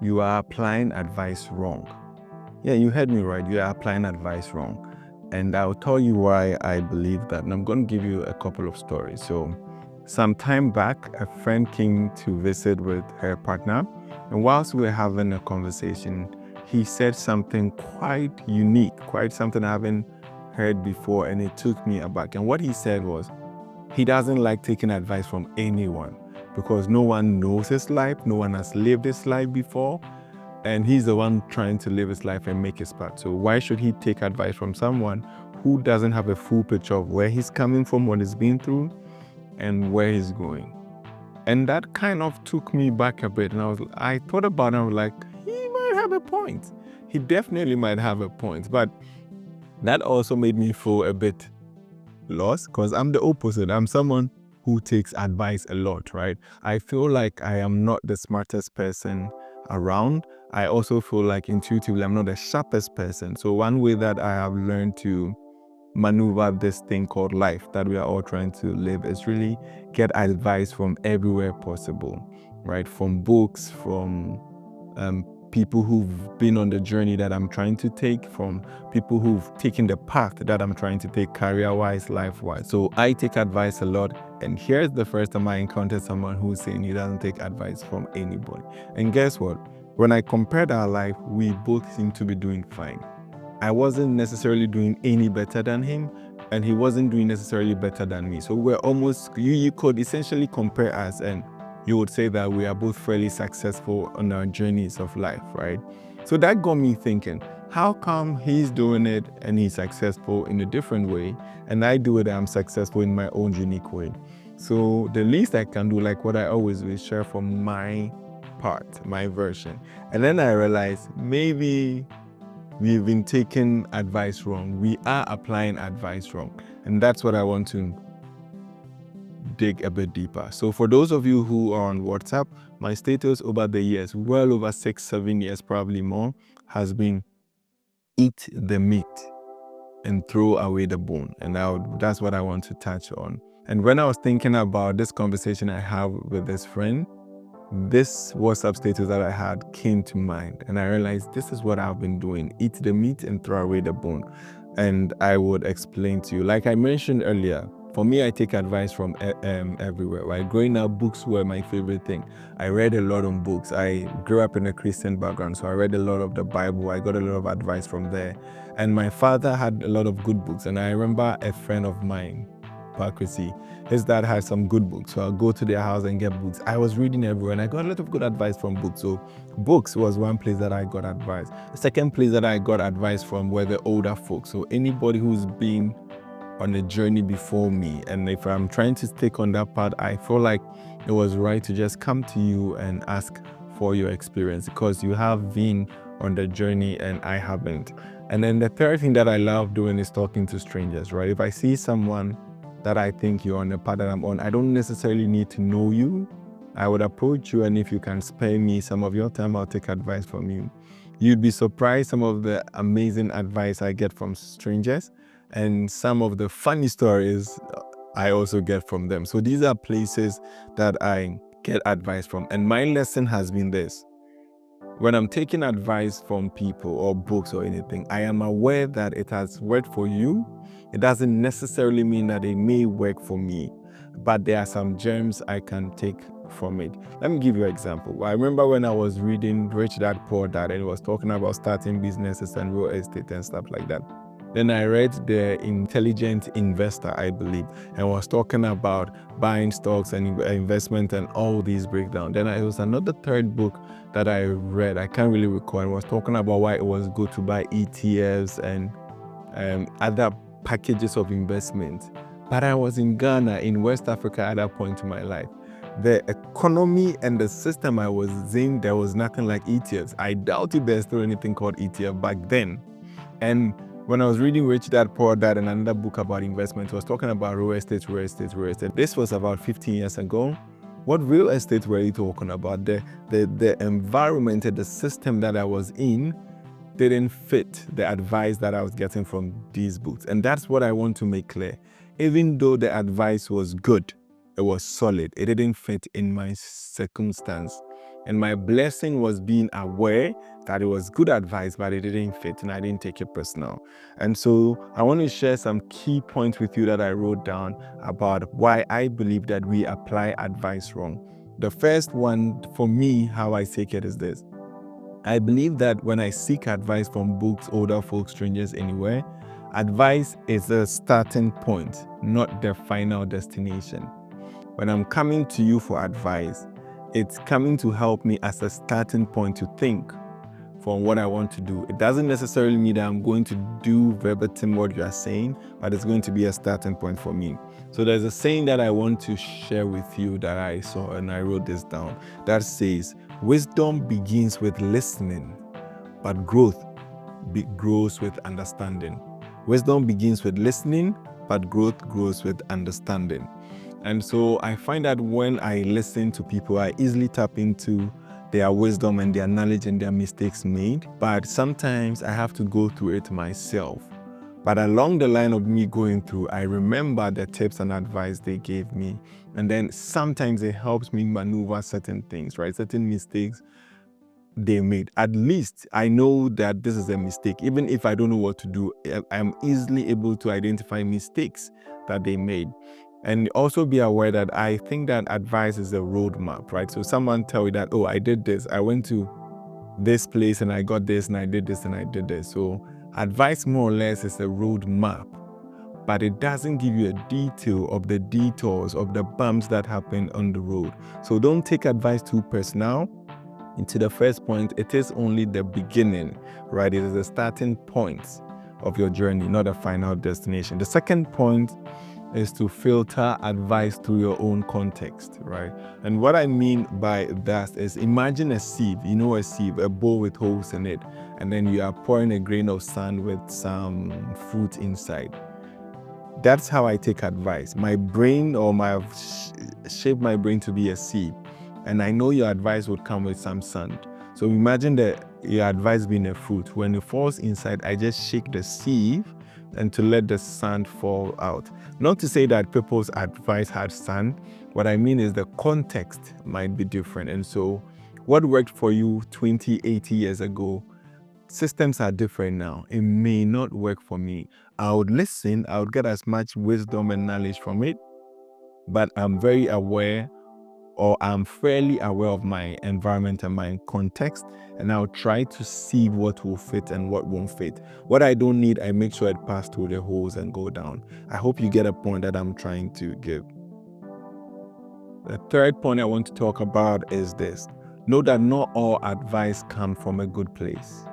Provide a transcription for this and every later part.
you are applying advice wrong. Yeah, you heard me right. You are applying advice wrong. And I'll tell you why I believe that. And I'm going to give you a couple of stories. So, some time back, a friend came to visit with her partner. And whilst we were having a conversation, he said something quite unique, quite something I haven't heard before. And it took me aback. And what he said was, he doesn't like taking advice from anyone because no one knows his life, no one has lived his life before, and he's the one trying to live his life and make his part. So why should he take advice from someone who doesn't have a full picture of where he's coming from, what he's been through, and where he's going? And that kind of took me back a bit. And I thought about it, I was like, he might have a point. He definitely might have a point. But that also made me feel a bit lost because I'm the opposite. I'm someone who takes advice a lot, right? I feel like I am not the smartest person around. I also feel like intuitively I'm not the sharpest person. So one way that I have learned to maneuver this thing called life that we are all trying to live is really get advice from everywhere possible, right? From books, from people who've been on the journey that I'm trying to take, from people who've taken the path that I'm trying to take career-wise, life-wise. So I take advice a lot. And here's the first time I encountered someone who's saying he doesn't take advice from anybody. And guess what? When I compared our life, we both seem to be doing fine. I wasn't necessarily doing any better than him, and he wasn't doing necessarily better than me. So we're almost, you could essentially compare us, and you would say that we are both fairly successful on our journeys of life, right? So that got me thinking, how come he's doing it and he's successful in a different way, and I do it and I'm successful in my own unique way? So the least I can do, like what I always do, is share from my part, my version. And then I realized maybe we've been taking advice wrong. We are applying advice wrong. And that's what I want to dig a bit deeper. So for those of you who are on WhatsApp, my status over the years, well over 6-7 years, probably more, has been eat the meat and throw away the bone. And that's what I want to touch on. And when I was thinking about this conversation I have with this friend, this WhatsApp status that I had came to mind, and I realized this is what I've been doing: eat the meat and throw away the bone. And I would explain to you, like I mentioned earlier, for me, I take advice from everywhere, right? Growing up, books were my favorite thing. I read a lot on books. I grew up in a Christian background, so I read a lot of the Bible. I got a lot of advice from there. And my father had a lot of good books. And I remember a friend of mine, Pakrisi, his dad had some good books. So I'll go to their house and get books. I was reading everywhere and I got a lot of good advice from books. So books was one place that I got advice. The second place that I got advice from were the older folks. So anybody who's been on a journey before me. And if I'm trying to stick on that part, I feel like it was right to just come to you and ask for your experience because you have been on the journey and I haven't. And then the third thing that I love doing is talking to strangers, right? If I see someone that I think you're on the path that I'm on, I don't necessarily need to know you. I would approach you, and if you can spare me some of your time, I'll take advice from you. You'd be surprised some of the amazing advice I get from strangers, and some of the funny stories I also get from them. So these are places that I get advice from. And my lesson has been this: when I'm taking advice from people or books or anything, I am aware that it has worked for you. It doesn't necessarily mean that it may work for me, but there are some gems I can take from it. Let me give you an example. I remember when I was reading Rich Dad Poor Dad, and it was talking about starting businesses and real estate and stuff like that. Then I read The Intelligent Investor, I believe, and was talking about buying stocks and investment and all these breakdowns. Then it was another third book that I read, I can't really recall, and was talking about why it was good to buy ETFs and other packages of investment. But I was in Ghana, in West Africa at that point in my life. The economy and the system I was in, there was nothing like ETFs. I doubt if there's still anything called ETF back then. And when I was reading Rich Dad Poor Dad and another book about investment, was talking about real estate. This was about 15 years ago. What real estate were you talking about? The environment and the system that I was in didn't fit the advice that I was getting from these books. And that's what I want to make clear. Even though the advice was good, it was solid, it didn't fit in my circumstance. And my blessing was being aware that it was good advice, but it didn't fit and I didn't take it personal. And so I want to share some key points with you that I wrote down about why I believe that we apply advice wrong. The first one for me, how I take it is this. I believe that when I seek advice from books, older folks, strangers, anywhere, advice is a starting point, not the final destination. When I'm coming to you for advice, it's coming to help me as a starting point to think from what I want to do. It doesn't necessarily mean that I'm going to do verbatim what you are saying, but it's going to be a starting point for me. So there's a saying that I want to share with you that I saw, and I wrote this down, that says, wisdom begins with listening, but growth grows with understanding. Wisdom begins with listening, but growth grows with understanding. And so I find that when I listen to people, I easily tap into their wisdom and their knowledge and their mistakes made. But sometimes I have to go through it myself. But along the line of me going through, I remember the tips and advice they gave me. And then sometimes it helps me maneuver certain things, right? Certain mistakes they made. At least I know that this is a mistake. Even if I don't know what to do, I'm easily able to identify mistakes that they made. And also be aware that I think that advice is a roadmap, right? So someone tell you that, oh, I did this. I went to this place and I got this and I did this and I did this. So advice more or less is a roadmap, but it doesn't give you a detail of the detours of the bumps that happen on the road. So don't take advice too personal. Into the first point, it is only the beginning, right? It is the starting point of your journey, not a final destination. The second point is to filter advice through your own context, right? And what I mean by that is, imagine a sieve, a sieve, a bowl with holes in it, and then you are pouring a grain of sand with some fruit inside. That's how I take advice. My brain, or shaped my brain to be a sieve. And I know your advice would come with some sand. So imagine that your advice being a fruit. When it falls inside, I just shake the sieve and to let the sand fall out. Not to say that people's advice had sand. What I mean is the context might be different. And so what worked for you 20, 80 years ago, systems are different now. It may not work for me. I would listen, I would get as much wisdom and knowledge from it, but I'm very aware, or I'm fairly aware of my environment and my context, and I'll try to see what will fit and what won't fit. What I don't need, I make sure it passes through the holes and go down. I hope you get a point that I'm trying to give. The third point I want to talk about is this. Know that not all advice comes from a good place.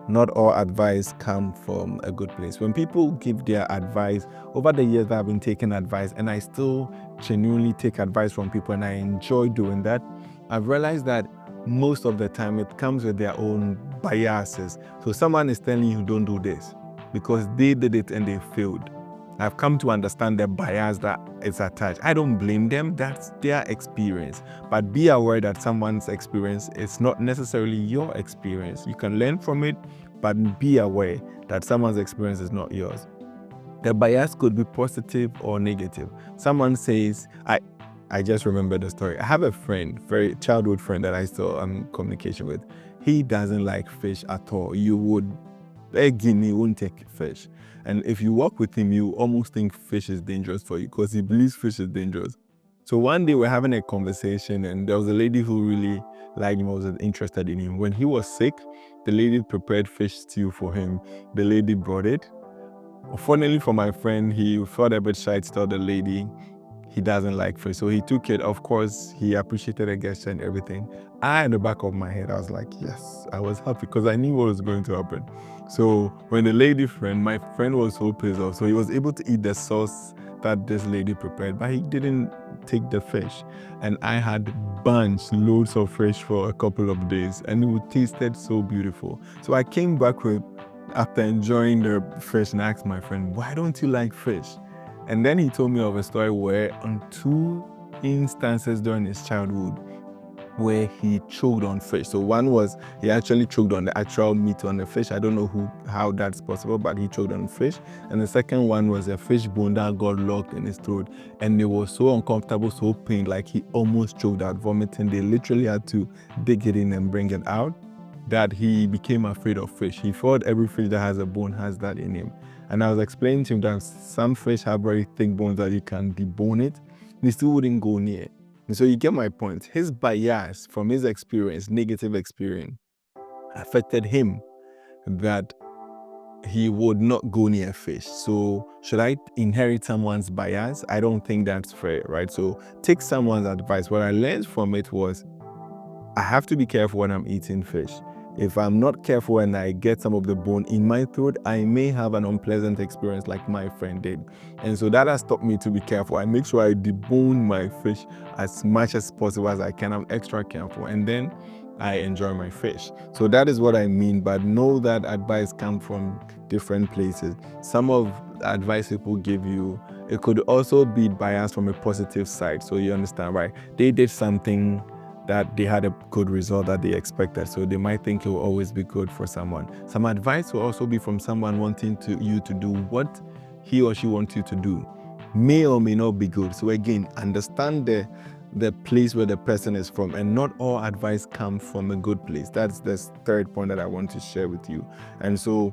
Not all advice comes from a good place. When people give their advice, over the years I've been taking advice, and I still genuinely take advice from people, and I enjoy doing that. I've realized that most of the time it comes with their own biases. So someone is telling you don't do this because they did it and they failed. I've come to understand the bias that is attached. I don't blame them, that's their experience. But be aware that someone's experience is not necessarily your experience. You can learn from it, but be aware that someone's experience is not yours. The bias could be positive or negative. Someone says, I just remember the story. I have a friend, very childhood friend that I still am in communication with. He doesn't like fish at all. You would beg him, he won't take fish. And if you walk with him, you almost think fish is dangerous for you because he believes fish is dangerous. So one day we're having a conversation, and there was a lady who really liked him, was interested in him. When he was sick, the lady prepared fish stew for him. The lady brought it. Fortunately for my friend, he felt a bit shy to tell the lady he doesn't like fish. So he took it. Of course, he appreciated the gesture and everything. In the back of my head, I was like, yes, I was happy because I knew what was going to happen. So when the lady friend, my friend was so pissed off. So he was able to eat the sauce that this lady prepared, but he didn't take the fish. And I had loads of fish for a couple of days, and it tasted so beautiful. So I came back after enjoying the fish, and asked my friend, why don't you like fish? And then he told me of a story where on 2 instances during his childhood, where he choked on fish. So one was he actually choked on the actual meat on the fish. I don't know how that's possible, but he choked on fish. And the second one was a fish bone that got locked in his throat, and it was so uncomfortable, so pain, like he almost choked out, vomiting. They literally had to dig it in and bring it out, that he became afraid of fish. He thought every fish that has a bone has that in him. And I was explaining to him that some fish have very thick bones that you can debone it, and he still wouldn't go near. And so you get my point. His bias from his experience, negative experience, affected him that he would not go near fish. So should I inherit someone's bias? I don't think that's fair, right? So take someone's advice. What I learned from it was I have to be careful when I'm eating fish. If I'm not careful and I get some of the bone in my throat, I may have an unpleasant experience like my friend did. And so that has taught me to be careful. I make sure I debone my fish as much as possible as I can. I'm extra careful. And then I enjoy my fish. So that is what I mean. But know that advice comes from different places. Some of the advice people give you, it could also be biased from a positive side. So you understand, right? They did something that they had a good result that they expected, so they might think it will always be good for someone. Some advice will also be from someone wanting you to do what he or she wants you to do. May or may not be good. So again, understand the place where the person is from, and not all advice comes from a good place. That's the third point that I want to share with you. And so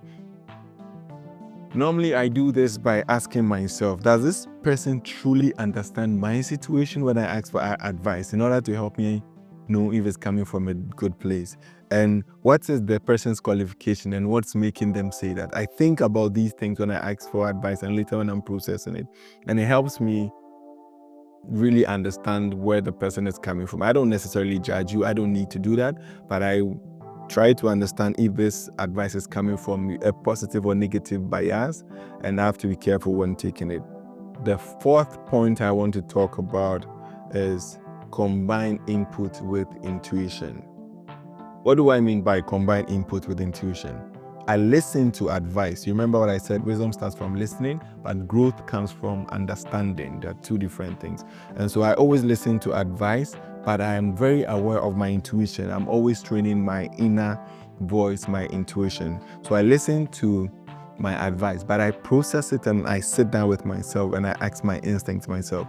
normally I do this by asking myself, does this person truly understand my situation when I ask for advice, in order to help me know if it's coming from a good place? And what is the person's qualification and what's making them say that? I think about these things when I ask for advice, and later when I'm processing it. And it helps me really understand where the person is coming from. I don't necessarily judge you. I don't need to do that. But I try to understand if this advice is coming from a positive or negative bias, and I have to be careful when taking it. The fourth point I want to talk about is combine input with intuition. What do I mean by combine input with intuition? I listen to advice. You remember what I said? Wisdom starts from listening, but growth comes from understanding. They're two different things. And so I always listen to advice, but I am very aware of my intuition. I'm always training my inner voice, my intuition. So I listen to my advice, but I process it and I sit down with myself and I ask my instincts myself,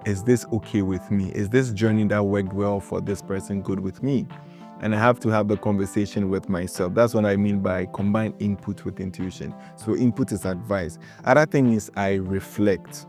is this okay with me? Is this journey that worked well for this person good with me? And I have to have the conversation with myself. That's what I mean by combine input with intuition. So input is advice. Other thing is I reflect.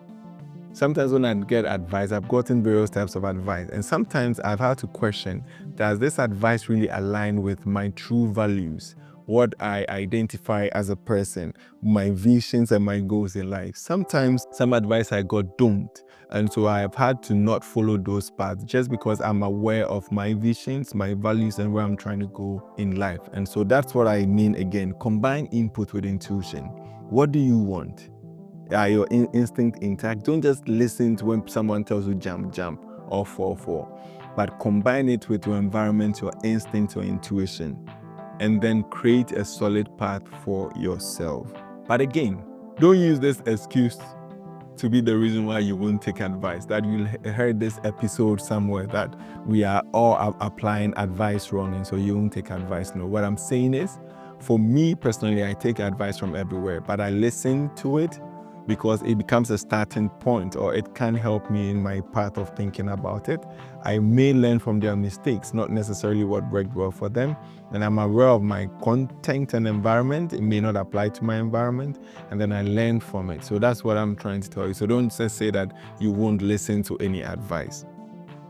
Sometimes when I get advice, I've gotten various types of advice. And sometimes I've had to question, does this advice really align with my true values? What I identify as a person, my visions and my goals in life. Sometimes some advice I got don't. And so I have had to not follow those paths just because I'm aware of my visions, my values, and where I'm trying to go in life. And so that's what I mean again, combine input with intuition. What do you want? Are your instinct intact? Don't just listen to when someone tells you jump or fall, but combine it with your environment, your instinct, your intuition, and then create a solid path for yourself. But again, don't use this excuse to be the reason why you won't take advice. That you heard this episode somewhere that we are all applying advice wrong, and so you won't take advice. No, what I'm saying is, for me personally, I take advice from everywhere, but I listen to it because it becomes a starting point, or it can help me in my path of thinking about it. I may learn from their mistakes, not necessarily what worked well for them. And I'm aware of my content and environment. It may not apply to my environment, and then I learn from it. So that's what I'm trying to tell you. So don't just say that you won't listen to any advice.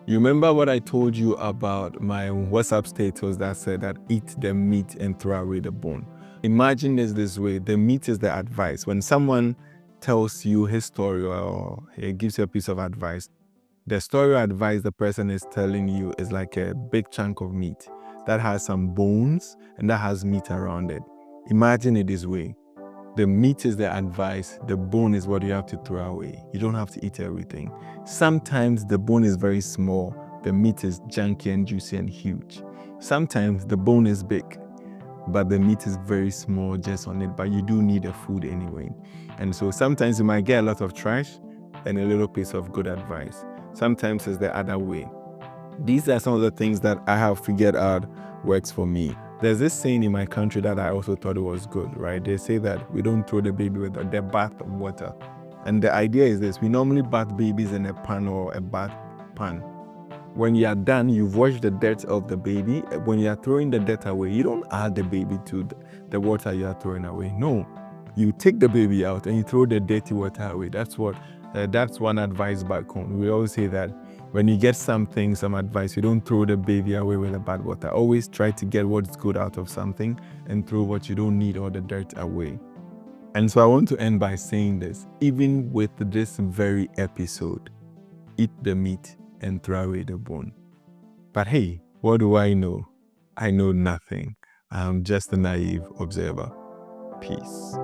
You remember what I told you about my WhatsApp status that said that eat the meat and throw away the bone? Imagine this way. The meat is the advice. When someone tells you his story or he gives you a piece of advice, the story or advice the person is telling you is like a big chunk of meat that has some bones and that has meat around it. Imagine it this way. The meat is the advice, the bone is what you have to throw away. You don't have to eat everything. Sometimes the bone is very small, the meat is junky and juicy and huge. Sometimes the bone is big, but the meat is very small just on it, but you do need the food anyway. And so sometimes you might get a lot of trash and a little piece of good advice. Sometimes it's the other way. These are some of the things that I have figured out works for me. There's this saying in my country that I also thought it was good, right? They say that we don't throw the baby with the bath of water. And the idea is this: we normally bath babies in a pan or a bath pan. When you are done, you've washed the dirt of the baby. When you are throwing the dirt away, you don't add the baby to the water you are throwing away. No, you take the baby out and you throw the dirty water away. That's one advice back home. We always say that when you get some advice, you don't throw the baby away with the bad water. Always try to get what's good out of something and throw what you don't need or the dirt away. And so I want to end by saying this: even with this very episode, eat the meat and throw away the bone. But hey, what do I know? I know nothing. I'm just a naive observer. Peace.